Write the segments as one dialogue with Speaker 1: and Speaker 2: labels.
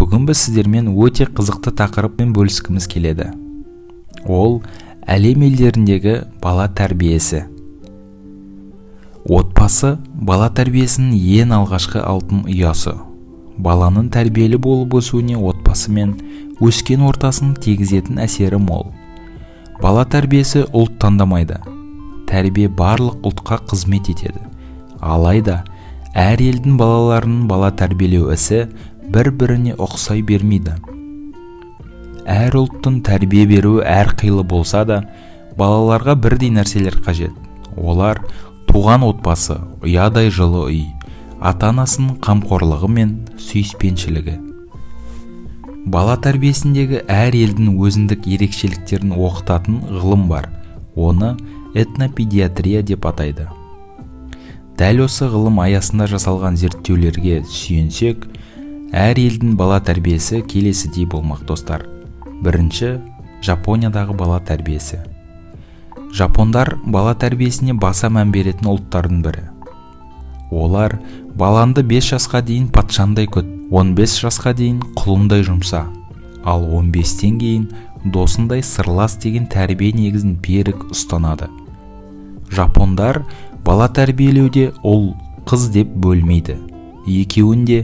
Speaker 1: Бүгін біз сіздермен өте қызықты тақырыппен бөліскіміз келеді. Ол әлем елдеріндегі бала тәрбиесі. Отбасы бала тәрбиесінің ең алғашқы алтын ұясы. Баланың тәрбиелі болып өсуіне отбасы мен өскен ортасының тигізетін әсері мол. Бала тәрбиесі ұлт таңдамайды. Тәрбие барлық ұлтқа қызмет етеді. Алайда әр елдің балаларының бала тәрбиелеу ісі бір-біріне ұқсай бермейді. Әр ұлттың тәрбие беруі әрқилы болса да, балаларға бірдей нәрселер қажет. Олар туған отбасы, ұядай жылы үй, ата-анасының қамқорлығы мен сүйіспеншілігі. Бала тәрбиесіндегі әр елдің өзіндік ерекшеліктерін оқытатын ғылым бар. Оны этнопедиатрия деп атайды. Дәл осы ғылым аясында жасалған зерттеулерге сүйенсек, әр елдің бала тәрбиесі келесідей болмақ достар. Бірінші, Жапониядағы бала тәрбиесі. Жапондар бала тәрбиесіне баса мән беретін ұлттардың бірі. Олар баланды 5 жасқа дейін патшандай күт, 15 жасқа дейін құлындай жұмса, ал 15-тен кейін досындай сырлас деген тәрбие негізін берік ұстанады. Жапондар бала тәрбиелеуде ұл, қыз деп бөлмейді. Екеуін де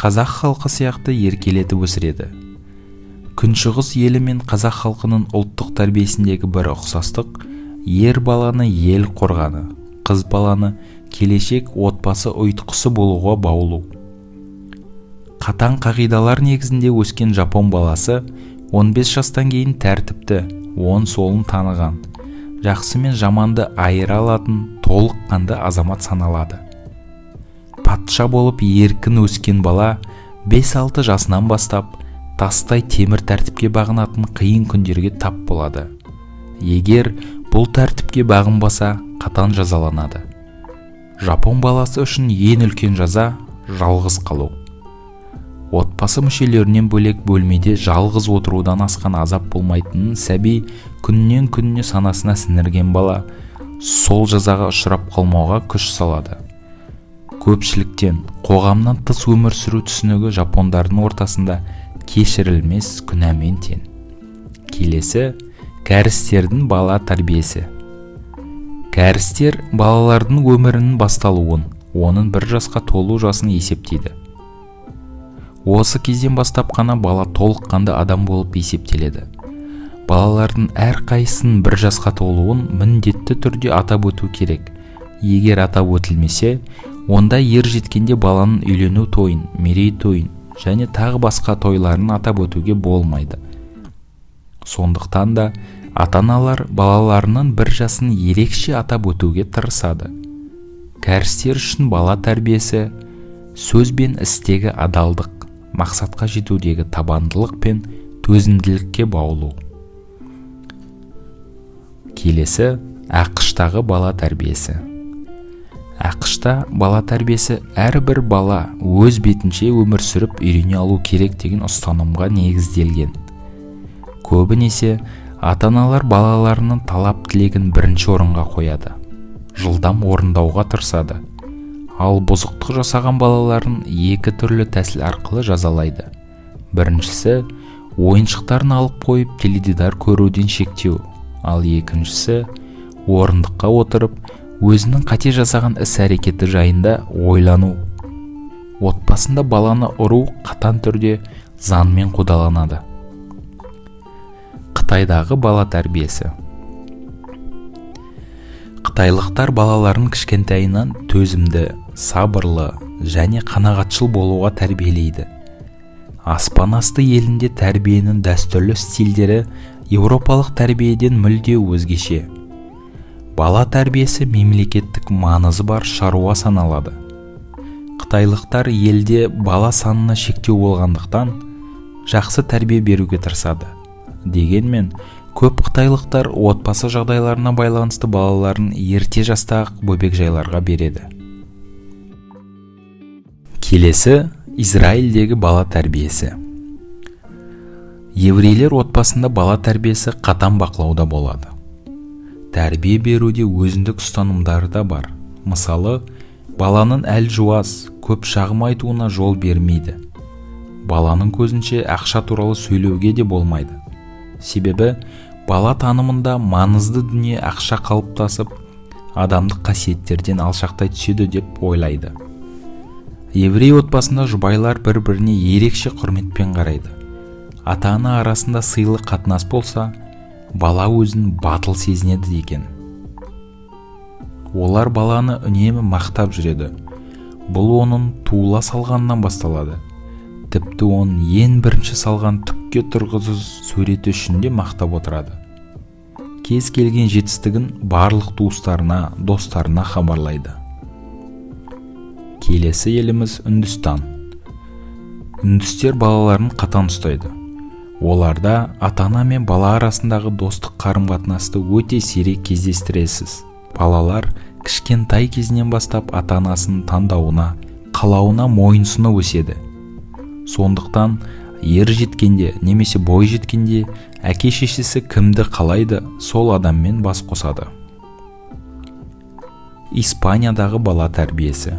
Speaker 1: қазақ халқы сияқты еркелетіп өсіреді. Күншығыс елі мен қазақ халқының ұлттық тәрбиесіндегі бір ұқсастық, ер баланы ел қорғаны, қыз баланы келешек отбасы ұйытқысы болуға баулу. Қатаң қағидалар негізінде өскен жапон баласы 15 жастан кейін тәртіпті, оң солын таныған, жақсы мен жаманды айыра алатын толыққанды азамат саналады. Патша болып еркін өскен бала 5-6 жасынан бастап тастай темір тәртіпке бағынатын қиын күндерге тап болады. Егер бұл тәртіпке бағынбаса, қатаң жазаланады. Жапон баласы үшін ең үлкен жаза жалғыз қалу. Отбасы мүшелерінен бөлек бөлмеде жалғыз отырудан асқан азап болмайтынын сәби күннен күніне санасына сіңірген бала сол жазаға ұшырап қалмауға күш салады. Көпшіліктен, қоғамнан тыс өмір сүру түсінігі жапондардың ортасында кешірілмес күнәмен тең. Келесі, кәрістердің бала тәрбиесі. Кәрістер балалардың өмірінің басталуын, оның 1 жасқа толу жасын есептейді. Осы кезден бастап қана бала толыққанды адам болып есептеледі. Балалардың әрқайсының 1 жасқа толуын міндетті түрде атап өту керек. Егер атап өтілмесе, онда ер жеткенде баланың үйлену тойын, мерей тойын және тағы басқа тойларын атап өтуге болмайды. Сондықтан да ата-аналар балаларының 1 жасын ерекше атап өтуге тырысады. Кәрістер үшін бала тәрбиесі сөз бен істегі адалдық, мақсатқа жетудегі табандылық пен төзімділікке баулу. Келесі, ақш-тағы бала тәрбиесі. ақш-та бала тәрбиесі әрбір бала өз бетінше өмір сүріп үйрене алу керек деген ұстанымға негізделген. Көбінесе ата-аналар балаларының талап тілегін бірінші орынға қояды. Жылдам орындауға тырысады. Ал бұзықтық жасаған балаларын 2 түрлі тәсіл арқылы жазалайды. Біріншісі, ойыншықтарын алып қойып теледидар көруден шектеу. Ал екіншісі, орындыққа отырып, өзінің қате жасаған іс-әрекеті жайында ойлану. Отбасында баланы ұру қатаң түрде заңмен қудаланады. Қытайдағы бала тәрбиесі. Қытайлықтар балаларын кішкентайынан төзімді, сабырлы және қанағатшыл болуға тәрбиелейді. Аспан асты елінде тәрбиенің дәстүрлі стильдері еуропалық тәрбиеден мүлде өзгеше. Бала тәрбиесі мемлекеттік маңызы бар шаруа саналады. Қытайлықтар елде бала санына шектеу болғандықтан жақсы тәрбие беруге тырысады. Дегенмен, көп қытайлықтар отбасы жағдайларына байланысты балаларын ерте жастағы бөбекжайларға береді. Келесі, Израильдегі бала тәрбиесі. Еврейлер отбасында бала тәрбиесі қатаң бақылауда болады. Тәрбие беруде өзіндік ұстанымдары да бар. Мысалы, баланың әлжуаз, көп шағым айтуына жол бермейді. баланың көзінше ақша туралы сөйлеуге де болмайды. Себебі бала танымында маңызды дүние ақша қалыптасып, адамдық қасиеттерден алшақтай түседі деп ойлайды. Еврей отбасында жұбайлар бір-біріне ерекше құрметпен қарайды. Ата-ана арасында сыйлы қатынас болса, бала өзін батыл сезінеді екен. Олар баланы үнемі мақтап жүреді. Бұл оның туыла салғаннан басталады. Тіпті оның ең бірінші салған түкке тұрғысыз суреті үшін де мақтап отырады. Кез келген жетістігін барлық туыстарына, достарына хабарлайды. Келесі еліміз Үндістан. Үндістер балаларын қатаң ұстайды. Оларда ата-ана мен бала арасындағы достық қарым-қатынасты өте сирек кездестіресіз. Балалар кішкентай кезінен бастап ата-анасының таңдауына, қалауына мойынсұнып өседі. Сондықтан ер жеткенде немесе бой жеткенде әке-шешесі кімді қалайды, сол адаммен бас қосады. Испаниядағы бала тәрбиесі.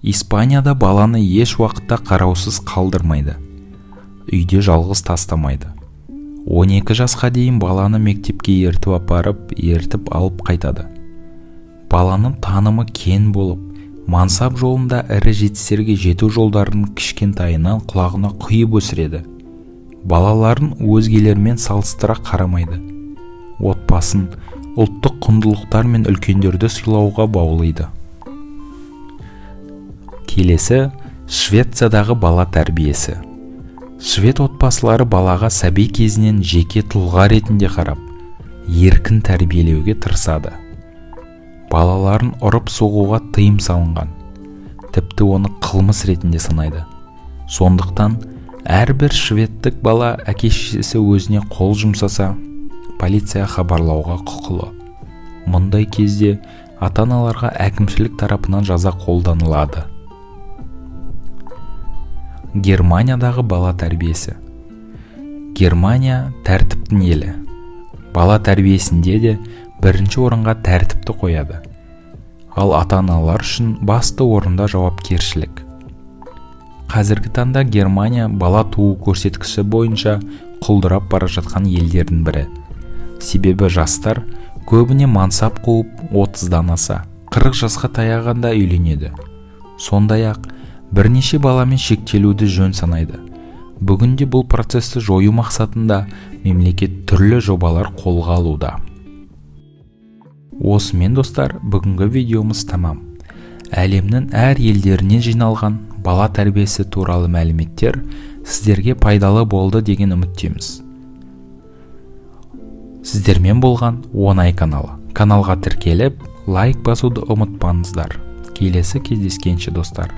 Speaker 1: Испанияда баланы еш уақытта қараусыз қалдырмайды. Үйде жалғыз тастамайды. 12 жасқа дейін баланы мектепке ертіп алып қайтады. Баланың танымы кен болып, мансап жолында ірі жетістіктерге жету жолдарын кішкентайынан құлағына құйып өсіреді. Балаларын өзгелермен салыстыра қарамайды. Отбасын, ұлттық құндылықтар мен үлкендерді сыйлауға баулиды. Келесі Швециядағы бала тәрбиесі. Швед отбасылары балаға сәби кезінен жеке тұлға ретінде қарап, еркін тәрбиелеуге тырысады. Балаларын ұрып соғуға тыйым салынған. Тіпті оны қылмыс ретінде санайды. Сондықтан әрбір шведтік бала әке-шешесі өзіне қол жұмсаса, полиция хабарлауға құқылы. Мұндай кезде ата-аналарға әкімшілік тарапынан жаза қолданылады. Германиядағы бала тәрбиесі. Германия тәртіптің елі. Бала тәрбиесінде де бірінші орынға тәртіпті қояды. Ал ата-аналар үшін басты орында жауапкершілік. Қазіргі таңда Германия бала туу көрсеткіші бойынша құлдырап бара жатқан елдердің бірі. Себебі жастар көбіне мансап қуып 30-дан аса, 40 жасқа таяғанда үйленеді. Сондай-ақ бірнеше баламен шектелуді жөн санайды. Бүгінде бұл процесті жою мақсатында мемлекет түрлі жобалар қолға алуда. Осымен достар, бүгінгі видеомыз тамам. Әлемнің әр елдерінен жиналған бала тәрбиесі туралы мәліметтер сіздерге пайдалы болды деген үміттеміз. Сіздермен болған Оңай каналы. Каналға тіркеліп, лайк басуды ұмытпаңыздар. Келесі кездескенше достар.